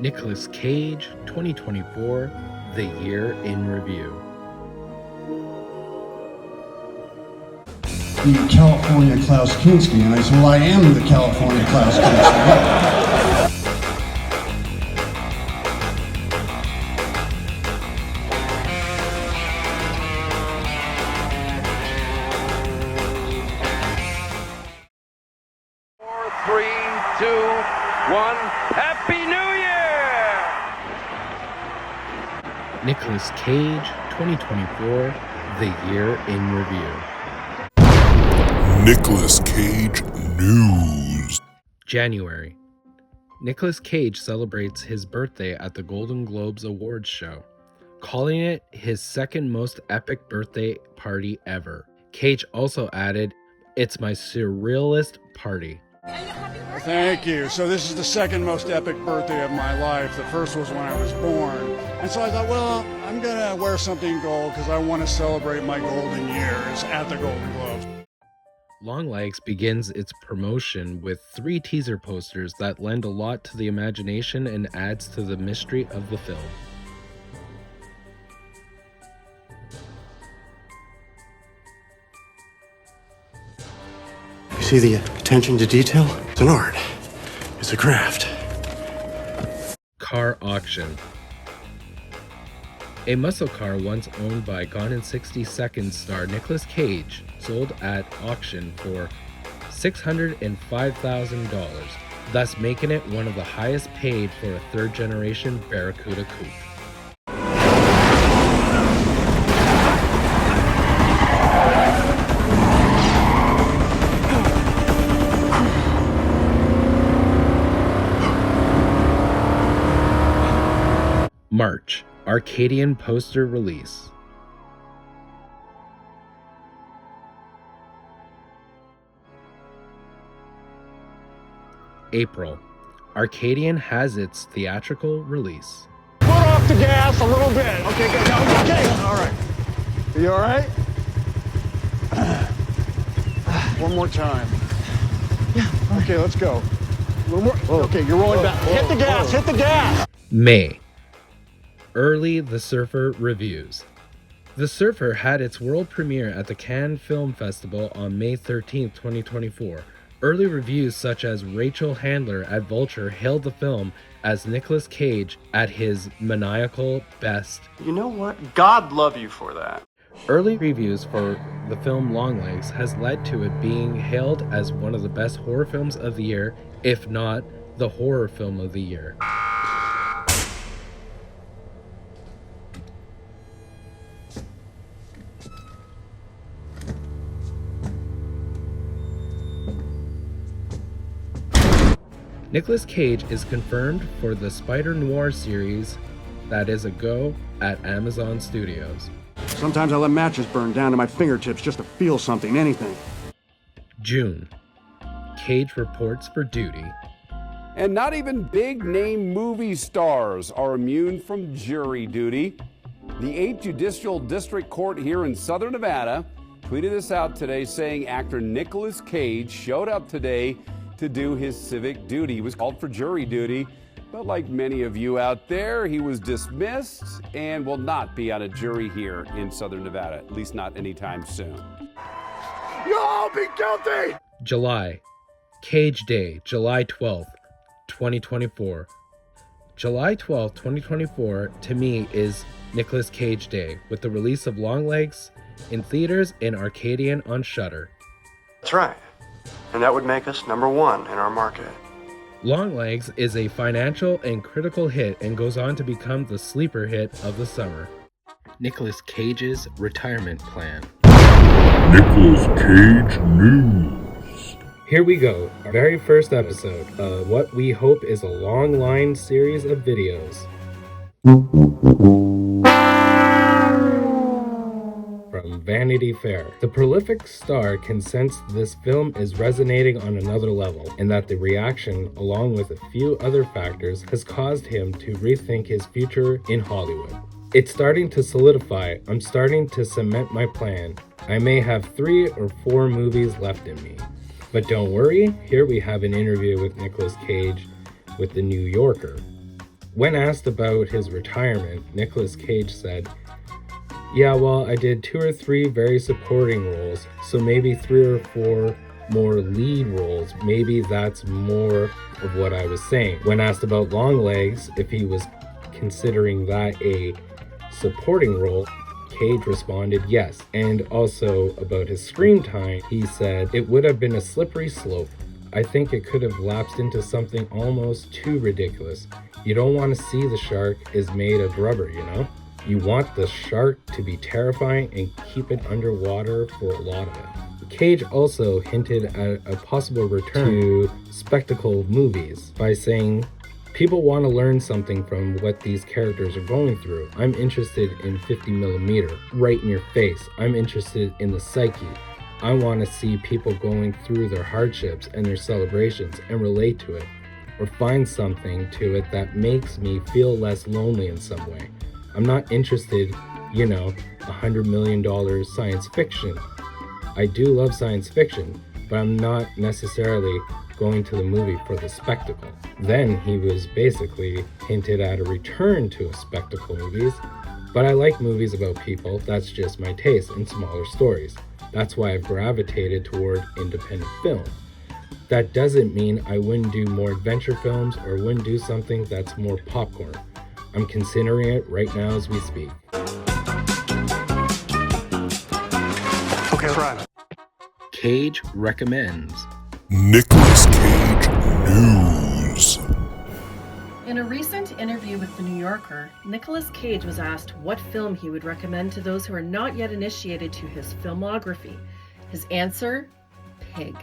Nicolas Cage, 2024, The Year in Review. The California Klaus Kinski, and I said, well, I am the California Klaus Kinski. Three, two, one. Happy New Year! Nicolas Cage, 2024, The Year in Review. Nicolas Cage News. January. Nicolas Cage celebrates his birthday at the Golden Globes Awards show, calling it his second most epic birthday party ever. Cage also added, "It's my surrealist party." Thank you. So this is the second most epic birthday of my life. The first was when I was born. And so I thought, well, I'm going to wear something gold because I want to celebrate my golden years at the Golden Globes. Longlegs begins its promotion with 3 teaser posters that lend a lot to the imagination and adds to the mystery of the film. You see the attention to detail? It's an art. It's a craft. Car auction. A muscle car once owned by Gone in 60 Seconds star Nicolas Cage sold at auction for $605,000, thus making it one of the highest paid for a third-generation Barracuda coupe. March, Arcadian poster release. April, Arcadian has its theatrical release. Put off the gas a little bit. Okay, good. Okay, all right. Are you all right? One more time. Yeah. Okay, let's go. A little more. Okay, you're rolling back. Hit the gas. Hit the gas. May, Early The Surfer reviews. The Surfer had its world premiere at the Cannes Film Festival on May 13, 2024. Early reviews such as Rachel Handler at Vulture hailed the film as Nicolas Cage at his maniacal best. You know what? God love you for that. Early reviews for the film Longlegs has led to it being hailed as one of the best horror films of the year, if not the horror film of the year. Nicolas Cage is confirmed for the Spider-Noir series that is a go at Amazon Studios. Sometimes I let matches burn down to my fingertips just to feel something, anything. June, Cage reports for duty. And not even big-name movie stars are immune from jury duty. The 8th Judicial District Court here in Southern Nevada tweeted this out today, saying actor Nicolas Cage showed up today to do his civic duty. He was called for jury duty, but like many of you out there, he was dismissed and will not be on a jury here in Southern Nevada, at least not anytime soon. You'll all be guilty! July, Cage Day, July 12th, 2024. July 12th, 2024, to me is Nicolas Cage Day, with the release of Longlegs in theaters and Arcadian on Shudder. That's right. And that would make us #1 in our market. Longlegs is a financial and critical hit and goes on to become the sleeper hit of the summer. Nicolas Cage's retirement plan. Nicolas Cage News. Here we go, our very first episode of what we hope is a long line series of videos. From Vanity Fair. The prolific star can sense this film is resonating on another level, and that the reaction, along with a few other factors, has caused him to rethink his future in Hollywood. It's starting to solidify. I'm starting to cement my plan. I may have 3 or 4 movies left in me. But don't worry, here we have an interview with Nicolas Cage with The New Yorker. When asked about his retirement, Nicolas Cage said, "Yeah, well, I did 2 or 3 very supporting roles, so maybe 3 or 4 more lead roles. Maybe that's more of what I was saying." When asked about Longlegs, if he was considering that a supporting role, Cage responded yes. And also about his screen time, he said, "It would have been a slippery slope. I think it could have lapsed into something almost too ridiculous. You don't want to see the shark is made of rubber, you know? You want the shark to be terrifying and keep it underwater for a lot of it." Cage also hinted at a possible return to spectacle movies by saying, "People want to learn something from what these characters are going through. I'm interested in 50mm, right in your face. I'm interested in the psyche. I want to see people going through their hardships and their celebrations and relate to it, or find something to it that makes me feel less lonely in some way. I'm not interested, $100 million science fiction. I do love science fiction, but I'm not necessarily going to the movie for the spectacle." Then he was basically hinted at a return to spectacle movies, "But I like movies about people. That's just my taste in smaller stories. That's why I've gravitated toward independent film. That doesn't mean I wouldn't do more adventure films or wouldn't do something that's more popcorn. I'm considering it right now as we speak." Okay, try. Cage recommends. Nicolas Cage News. In a recent interview with The New Yorker, Nicolas Cage was asked what film he would recommend to those who are not yet initiated to his filmography. His answer? Pig.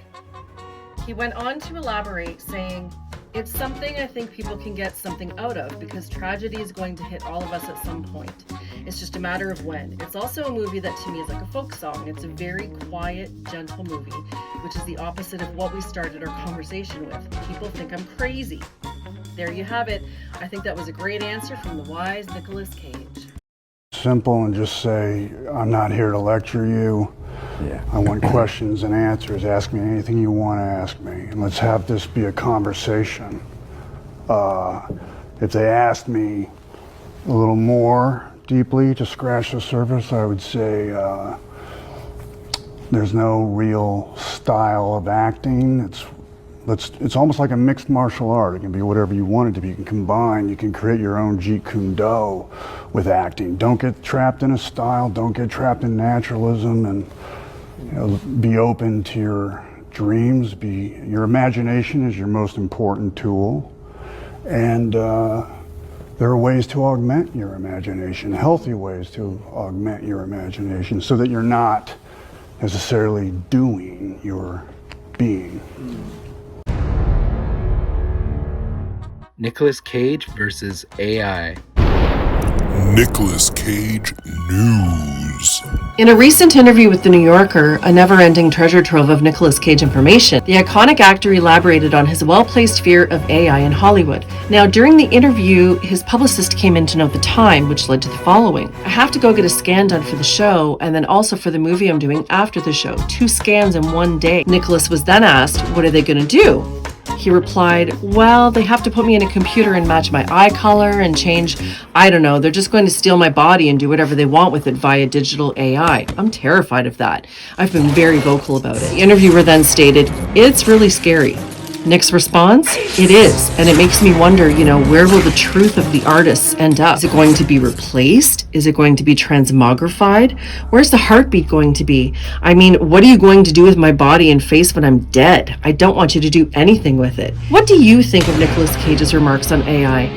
He went on to elaborate, saying, "It's something I think people can get something out of because tragedy is going to hit all of us at some point. It's just a matter of when. It's also a movie that to me is like a folk song. It's a very quiet, gentle movie, which is the opposite of what we started our conversation with. People think I'm crazy." There you have it. I think that was a great answer from the wise Nicolas Cage. Simple, and just say, "I'm not here to lecture you. I want questions and answers. Ask me anything you want to ask me, and let's have this be a conversation." If they asked me a little more deeply to scratch the surface, I would say there's no real style of acting. It's almost like a mixed martial art. It can be whatever you want it to be. You can combine, you can create your own Jeet Kune Do with acting. Don't get trapped in a style, don't get trapped in naturalism, and be open to your dreams. Your imagination is your most important tool. And there are ways to augment your imagination, healthy ways to augment your imagination, so that you're not necessarily doing, you're being. Nicolas Cage versus AI. Nicolas Cage News. In a recent interview with The New Yorker, a never-ending treasure trove of Nicolas Cage information, the iconic actor elaborated on his well-placed fear of AI in Hollywood. Now, during the interview, his publicist came in to note the time, which led to the following. "I have to go get a scan done for the show, and then also for the movie I'm doing after the show. 2 scans in one day." Nicolas was then asked, "What are they going to do?" He replied, "Well, they have to put me in a computer and match my eye color and change, I don't know, they're just going to steal my body and do whatever they want with it via digital AI. I'm terrified of that. I've been very vocal about it." The interviewer then stated, "It's really scary." Nick's response? "It is, and it makes me wonder, where will the truth of the artists end up? Is it going to be replaced? Is it going to be transmogrified? Where's the heartbeat going to be? I mean, what are you going to do with my body and face when I'm dead? I don't want you to do anything with it." What do you think of Nicolas Cage's remarks on AI?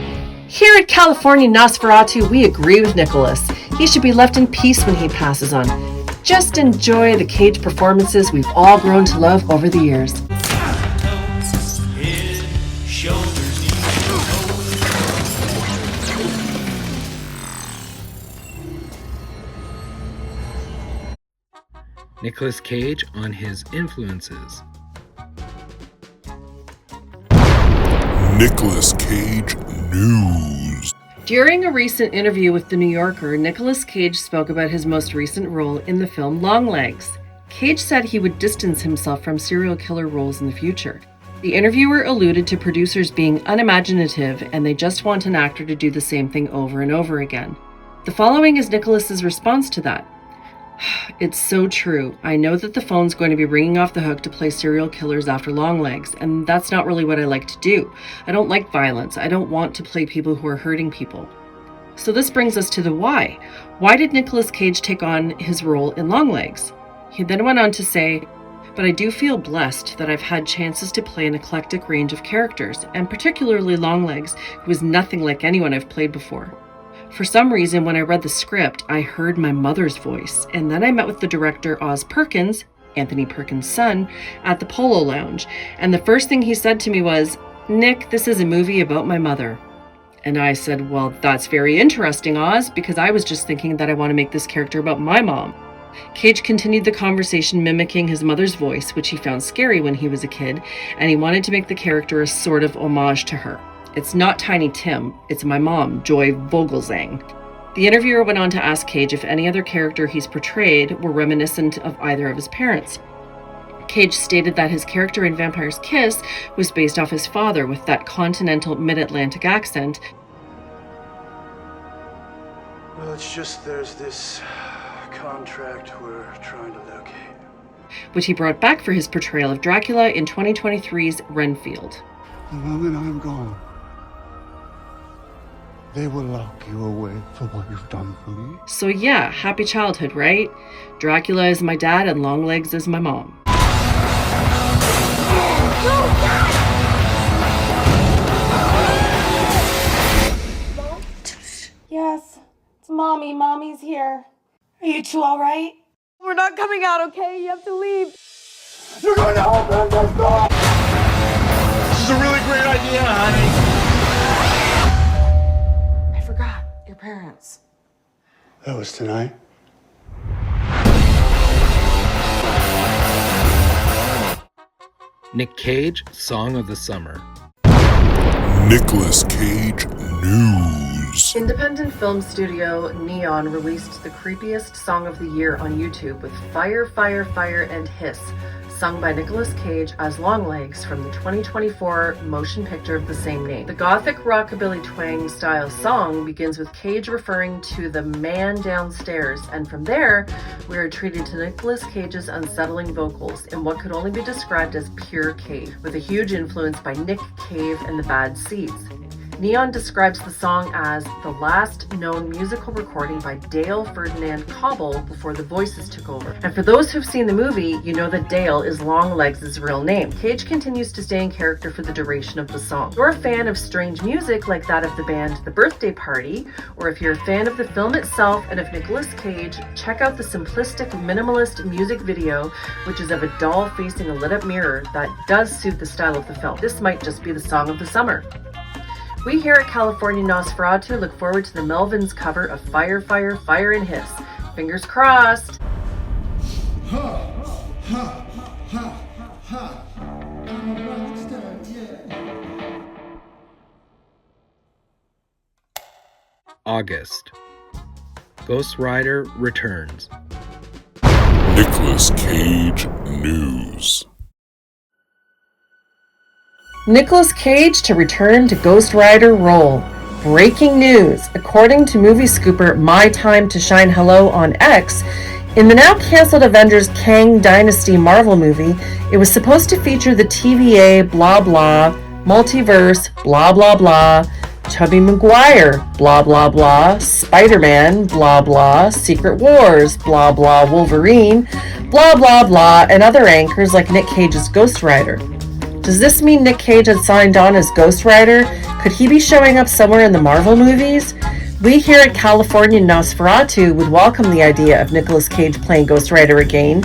Here at California Nosferatu, we agree with Nicolas. He should be left in peace when he passes on. Just enjoy the Cage performances we've all grown to love over the years. Nicolas Cage on his influences. Nicolas Cage News. During a recent interview with The New Yorker, Nicolas Cage spoke about his most recent role in the film Longlegs. Cage said he would distance himself from serial killer roles in the future. The interviewer alluded to producers being unimaginative and they just want an actor to do the same thing over and over again. The following is Nicolas's response to that. It's so true. I know that the phone's going to be ringing off the hook to play serial killers after Longlegs, and that's not really what I like to do. I don't like violence. I don't want to play people who are hurting people. So this brings us to the why. Why did Nicolas Cage take on his role in Longlegs? He then went on to say, but I do feel blessed that I've had chances to play an eclectic range of characters, and particularly Longlegs, who is nothing like anyone I've played before. For some reason, when I read the script, I heard my mother's voice, and then I met with the director Oz Perkins, Anthony Perkins' son, at the Polo Lounge, and the first thing he said to me was, "Nick, this is a movie about my mother." And I said, well, that's very interesting, Oz, because I was just thinking that I want to make this character about my mom. Cage continued the conversation mimicking his mother's voice, which he found scary when he was a kid, and he wanted to make the character a sort of homage to her. It's not Tiny Tim, it's my mom, Joy Vogelzang. The interviewer went on to ask Cage if any other character he's portrayed were reminiscent of either of his parents. Cage stated that his character in Vampire's Kiss was based off his father with that continental mid-Atlantic accent. Well, it's just there's this contract we're trying to locate, which he brought back for his portrayal of Dracula in 2023's Renfield. The moment I'm gone, they will lock you away for what you've done for me. So yeah, happy childhood, right? Dracula is my dad and Longlegs is my mom. Yes, it's Mommy. Mommy's here. Are you two all right? We're not coming out, okay? You have to leave. You're going to open this door! This is a really great idea, honey. I forgot your parents. That was tonight. Nick Cage, Song of the Summer. Nicolas Cage News. Independent film studio Neon released the creepiest song of the year on YouTube with Fire, Fire, Fire and Hiss, sung by Nicolas Cage as Longlegs from the 2024 motion picture of the same name. The gothic rockabilly twang style song begins with Cage referring to the man downstairs, and from there, we are treated to Nicolas Cage's unsettling vocals in what could only be described as pure cave, with a huge influence by Nick Cave and the Bad Seeds. Neon describes the song as the last known musical recording by Dale Ferdinand Cobble before the Voices took over. And for those who've seen the movie, you know that Dale is Longlegs' real name. Cage continues to stay in character for the duration of the song. If you're a fan of strange music like that of the band The Birthday Party, or if you're a fan of the film itself and of Nicolas Cage, check out the simplistic, minimalist music video, which is of a doll facing a lit-up mirror that does suit the style of the film. This might just be the song of the summer. We here at California Nosferatu look forward to the Melvins cover of Fire, Fire, Fire and Hiss. Fingers crossed. August. Ghost Rider returns. Nicolas Cage News. Nicolas Cage to return to Ghost Rider role. Breaking news. According to movie scooper My Time to Shine Hello on X, in the now cancelled Avengers Kang Dynasty Marvel movie, it was supposed to feature the TVA blah blah, multiverse blah blah blah, Tobey Maguire blah blah blah, Spider-Man blah blah, Secret Wars blah blah, Wolverine blah blah blah, and other anchors like Nick Cage's Ghost Rider. Does this mean Nick Cage had signed on as Ghost Rider? Could he be showing up somewhere in the Marvel movies? We here at California Nosferatu would welcome the idea of Nicolas Cage playing Ghost Rider again,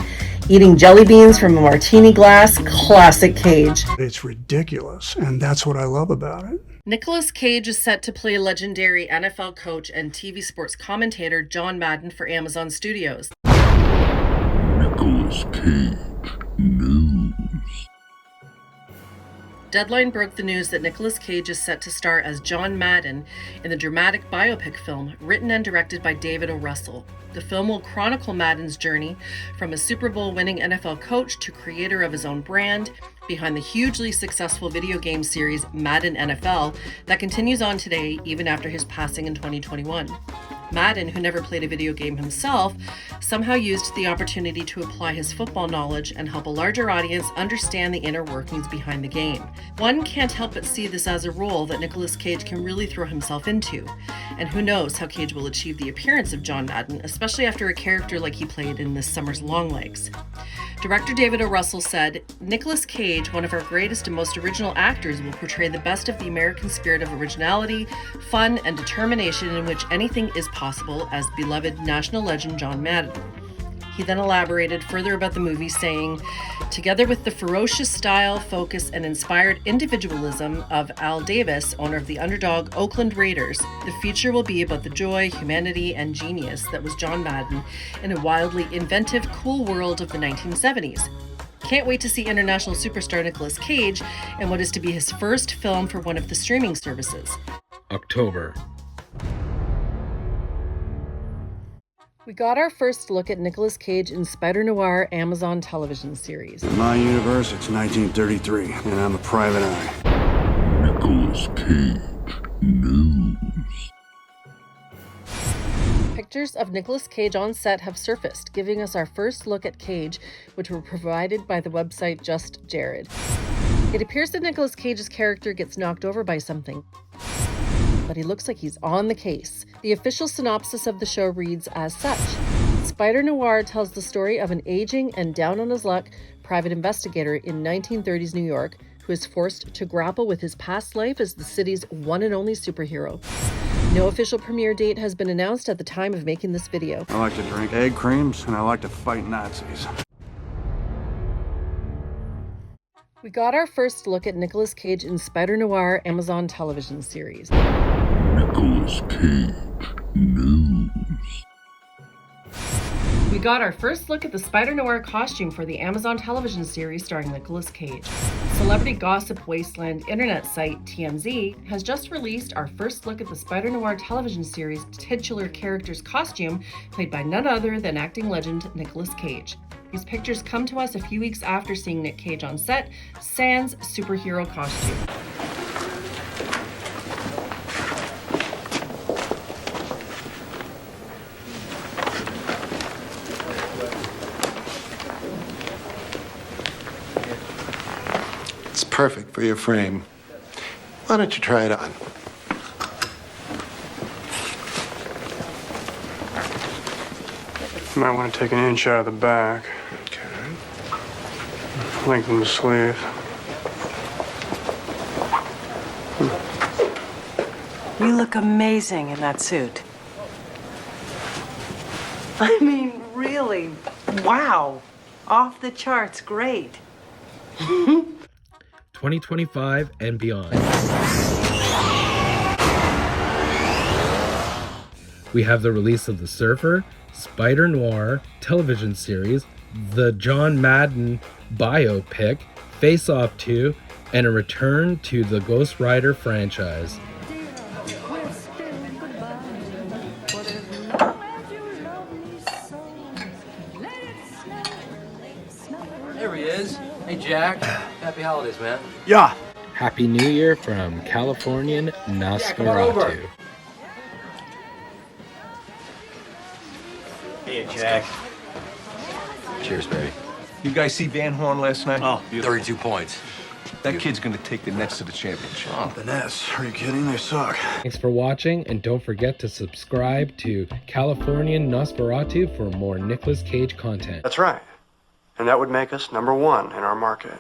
eating jelly beans from a martini glass, classic Cage. It's ridiculous, and that's what I love about it. Nicolas Cage is set to play legendary NFL coach and TV sports commentator John Madden for Amazon Studios. Nicolas Cage News. Deadline broke the news that Nicolas Cage is set to star as John Madden in the dramatic biopic film written and directed by David O. Russell. The film will chronicle Madden's journey from a Super Bowl winning NFL coach to creator of his own brand, behind the hugely successful video game series Madden NFL that continues on today even after his passing in 2021. Madden, who never played a video game himself, somehow used the opportunity to apply his football knowledge and help a larger audience understand the inner workings behind the game. One can't help but see this as a role that Nicolas Cage can really throw himself into. And who knows how Cage will achieve the appearance of John Madden, especially after a character like he played in this summer's Longlegs. Director David O. Russell said, "Nicolas Cage, one of our greatest and most original actors, will portray the best of the American spirit of originality, fun, and determination in which anything is possible as beloved national legend John Madden." He then elaborated further about the movie, saying, "Together with the ferocious style, focus, and inspired individualism of Al Davis, owner of the underdog Oakland Raiders, the feature will be about the joy, humanity, and genius that was John Madden in a wildly inventive, cool world of the 1970s. Can't wait to see international superstar Nicolas Cage in what is to be his first film for one of the streaming services." October. We got our first look at Nicolas Cage in Spider-Noir Amazon television series. In my universe, it's 1933, and I'm a private eye. Nicolas Cage News. Pictures of Nicolas Cage on set have surfaced, giving us our first look at Cage, which were provided by the website Just Jared. It appears that Nicolas Cage's character gets knocked over by something, but he looks like he's on the case. The official synopsis of the show reads as such. Spider-Noir tells the story of an aging and down-on-his-luck private investigator in 1930s New York who is forced to grapple with his past life as the city's one and only superhero. No official premiere date has been announced at the time of making this video. I like to drink egg creams, and I like to fight Nazis. We got our first look at Nicolas Cage in Spider-Noir Amazon television series. Nicolas Cage News. We got our first look at the Spider-Noir costume for the Amazon television series starring Nicolas Cage. Celebrity gossip wasteland internet site TMZ has just released our first look at the Spider-Noir television series titular character's costume, played by none other than acting legend Nicolas Cage. These pictures come to us a few weeks after seeing Nick Cage on set, sans superhero costume. It's perfect for your frame. Why don't you try it on? You might want to take an inch out of the back. Okay. Lengthen the sleeve. You look amazing in that suit. I mean, really, wow. Off the charts, great. 2025 and beyond. We have the release of The Surfer, Spider-Noir television series, the John Madden biopic, Face Off 2, and a return to the Ghost Rider franchise. There he is. Hey, Jack. Happy holidays, man. Yeah. Happy New Year from Californian Nosferatu. Hey, Jack. Cheers, baby. You guys see Van Horn last night? Oh, 32 points. That kid's gonna take the Nets to the championship. Oh. The Nets? Are you kidding? They suck. Thanks for watching, and don't forget to subscribe to Californian Nosferatu for more Nicolas Cage content. That's right. And that would make us #1 in our market.